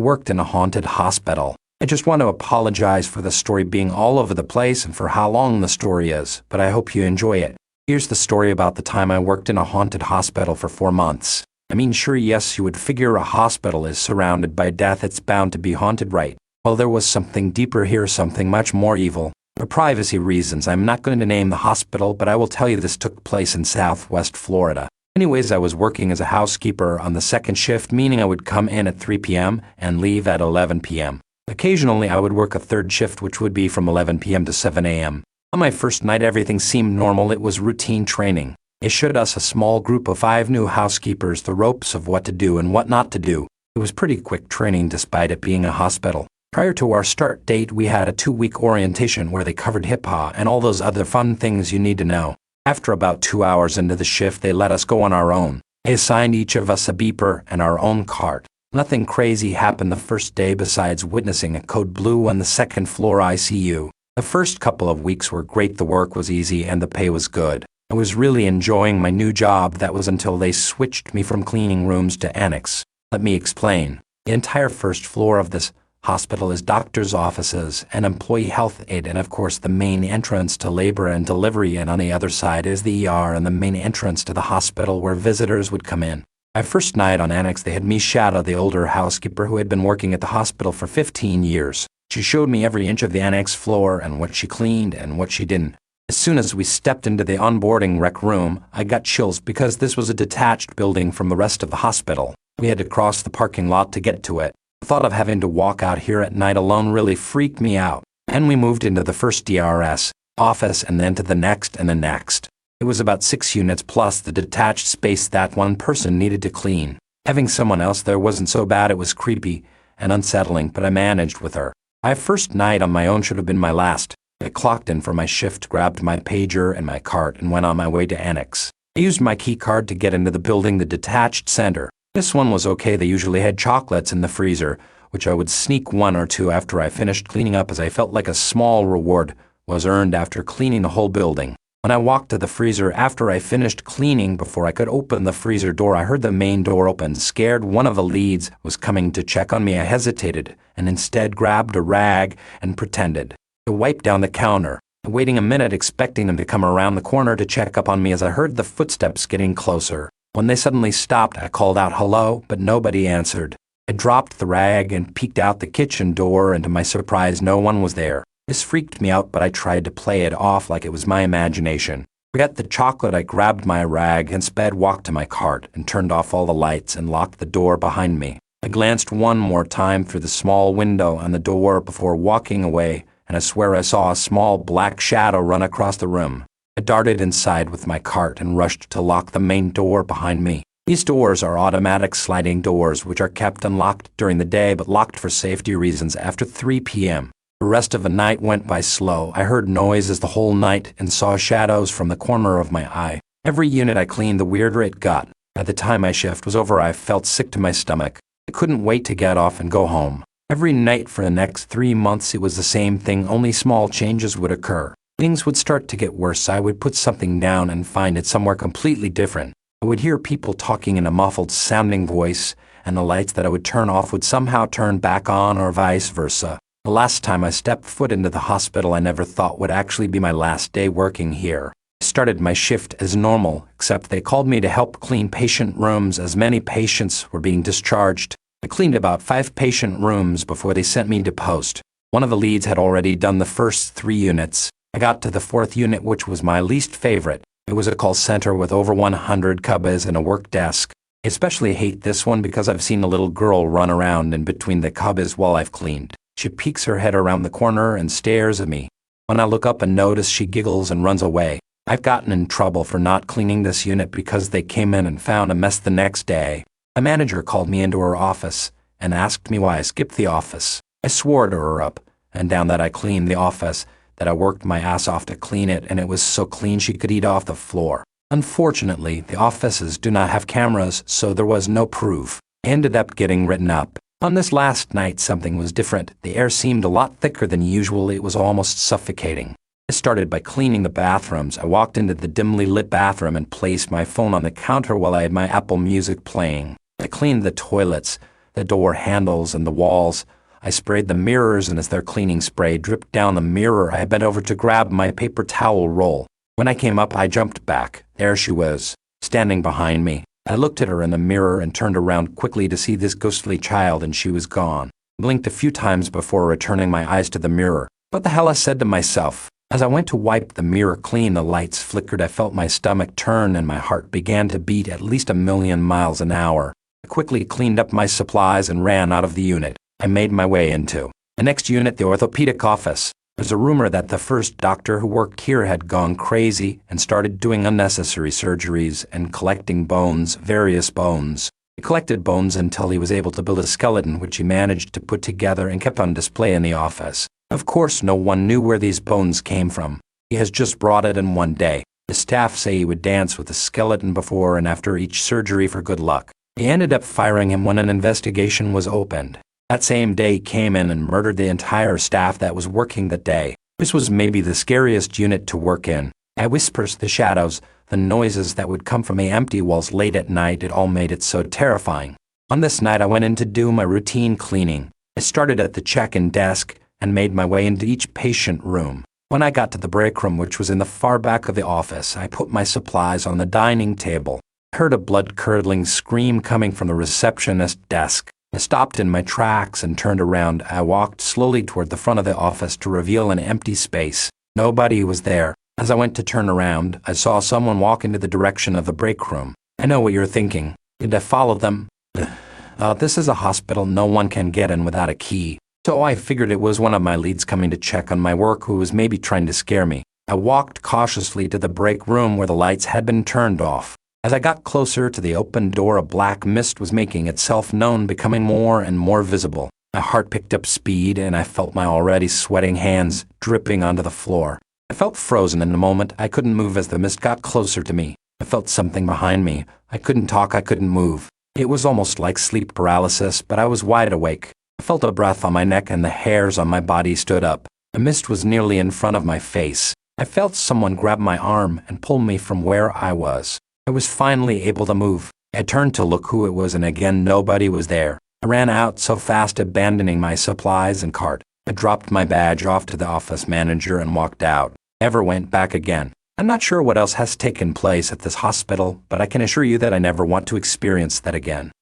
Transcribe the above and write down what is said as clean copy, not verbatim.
worked in a haunted hospital. I just want to apologize for the story being all over the place and for how long the story is, but I hope you enjoy it. Here's the story about the time I worked in a haunted hospital for 4 months. I mean, sure, yes, you would figure a hospital is surrounded by death, it's bound to be haunted, right? Well, there was something deeper here, something much more evil. For privacy reasons, I'm not going to name the hospital, but I will tell you this took place in Southwest Florida. Anyways, I was working as a housekeeper on the second shift, meaning I would come in at 3 p.m. and leave at 11 p.m. Occasionally, I would work a third shift, which would be from 11 p.m. to 7 a.m. On my first night, everything seemed normal. It was routine training. They showed us, a small group of 5 new housekeepers, the ropes of what to do and what not to do. It was pretty quick training despite it being a hospital. Prior to our start date, we had a 2-week orientation where they covered HIPAA and all those other fun things you need to know. After about 2 hours into the shift, they let us go on our own. They assigned each of us a beeper and our own cart. Nothing crazy happened the first day besides witnessing a code blue on the second floor ICU. The first couple of weeks were great, the work was easy and the pay was good. I was really enjoying my new job. That was until they switched me from cleaning rooms to annex. Let me explain. The entire first floor of this hospital is doctors' offices and employee health aid, and of course the main entrance to labor and delivery, and on the other side is the ER and the main entrance to the hospital where visitors would come in. My first night on annex, they had me shadow the older housekeeper who had been working at the hospital for 15 years. She showed me every inch of the annex floor and what she cleaned and what she didn't. As soon as we stepped into the onboarding rec room, I got chills because this was a detached building from the rest of the hospital. We had to cross the parking lot to get to it. The thought of having to walk out here at night alone really freaked me out. And we moved into the first DRS office and then to the next and the next. It was about 6 units plus the detached space that one person needed to clean. Having someone else there wasn't so bad. It was creepy and unsettling, but I managed with her. My first night on my own should have been my last. I clocked in for my shift, grabbed my pager and my cart, and went on my way to annex. I used my key card to get into the building, the detached center. This one was okay. They usually had chocolates in the freezer, which I would sneak 1 or 2 after I finished cleaning up, as I felt like a small reward was earned after cleaning the whole building. When I walked to the freezer after I finished cleaning, before I could open the freezer door, I heard the main door open. Scared one of the leads was coming to check on me, I hesitated and instead grabbed a rag and pretended to wipe down the counter, waiting a minute expecting him to come around the corner to check up on me as I heard the footsteps getting closer. When they suddenly stopped, I called out hello, but nobody answered. I dropped the rag and peeked out the kitchen door, and to my surprise, no one was there. This freaked me out, but I tried to play it off like it was my imagination. Forget the chocolate, I grabbed my rag and sped walked to my cart and turned off all the lights and locked the door behind me. I glanced one more time through the small window on the door before walking away, and I swear I saw a small black shadow run across the room. I darted inside with my cart and rushed to lock the main door behind me. These doors are automatic sliding doors which are kept unlocked during the day but locked for safety reasons after 3 p.m. The rest of the night went by slow. I heard noises the whole night and saw shadows from the corner of my eye. Every unit I cleaned, the weirder it got. By the time my shift was over, I felt sick to my stomach. I couldn't wait to get off and go home. Every night for the next 3 months it was the same thing, only small changes would occur. Things would start to get worse. I would put something down and find it somewhere completely different. I would hear people talking in a muffled sounding voice, and the lights that I would turn off would somehow turn back on, or vice versa. The last time I stepped foot into the hospital, I never thought would actually be my last day working here. I started my shift as normal, except they called me to help clean patient rooms as many patients were being discharged. I cleaned about 5 patient rooms before they sent me to post. One of the leads had already done the first 3 units. I got to the 4th unit, which was my least favorite. It was a call center with over 100 cubbies and a work desk. I especially hate this one because I've seen a little girl run around in between the cubbies while I've cleaned. She peeks her head around the corner and stares at me. When I look up and notice, she giggles and runs away. I've gotten in trouble for not cleaning this unit because they came in and found a mess the next day. A manager called me into her office and asked me why I skipped the office. I swore to her up and down that I cleaned the office, that I worked my ass off to clean it, and it was so clean she could eat off the floor. Unfortunately, the offices do not have cameras, so there was no proof. I ended up getting written up. On this last night, something was different. The air seemed a lot thicker than usual. It was almost suffocating. I started by cleaning the bathrooms. I walked into the dimly lit bathroom and placed my phone on the counter while I had my Apple Music playing. I cleaned the toilets, the door handles, and the walls. I sprayed the mirrors, and as their cleaning spray dripped down the mirror, I bent over to grab my paper towel roll. When I came up, I jumped back. There she was, standing behind me. I looked at her in the mirror and turned around quickly to see this ghostly child, and she was gone. I blinked a few times before returning my eyes to the mirror. What the hell, I said to myself. As I went to wipe the mirror clean, the lights flickered. I felt my stomach turn and my heart began to beat at least 1,000,000 miles an hour. I quickly cleaned up my supplies and ran out of the unit. I made my way into the next unit, the orthopedic office. There's a rumor that the first doctor who worked here had gone crazy and started doing unnecessary surgeries and collecting bones, various bones. He collected bones until he was able to build a skeleton, which he managed to put together and kept on display in the office. Of course, no one knew where these bones came from. He has just brought it in one day. The staff say he would dance with the skeleton before and after each surgery for good luck. He ended up firing him when an investigation was opened. That same day, he came in and murdered the entire staff that was working that day. This was maybe the scariest unit to work in. The whispers, the shadows, the noises that would come from the empty walls late at night, it all made it so terrifying. On this night, I went in to do my routine cleaning. I started at the check-in desk and made my way into each patient room. When I got to the break room, which was in the far back of the office, I put my supplies on the dining table. I heard a blood-curdling scream coming from the receptionist desk. I stopped in my tracks and turned around. I walked slowly toward the front of the office to reveal an empty space. Nobody was there. As I went to turn around, I saw someone walk into the direction of the break room. I know what you're thinking. Did I follow them? This is a hospital. No one can get in without a key. So I figured it was one of my leads coming to check on my work who was maybe trying to scare me. I walked cautiously to the break room where the lights had been turned off. As I got closer to the open door, a black mist was making itself known, becoming more and more visible. My heart picked up speed, and I felt my already sweating hands dripping onto the floor. I felt frozen in a moment. I couldn't move as the mist got closer to me. I felt something behind me. I couldn't talk, I couldn't move. It was almost like sleep paralysis, but I was wide awake. I felt a breath on my neck and the hairs on my body stood up. The mist was nearly in front of my face. I felt someone grab my arm and pull me from where I was. I was finally able to move. I turned to look who it was, and again nobody was there. I ran out so fast, abandoning my supplies and cart. I dropped my badge off to the office manager and walked out. Never went back again. I'm not sure what else has taken place at this hospital, but I can assure you that I never want to experience that again.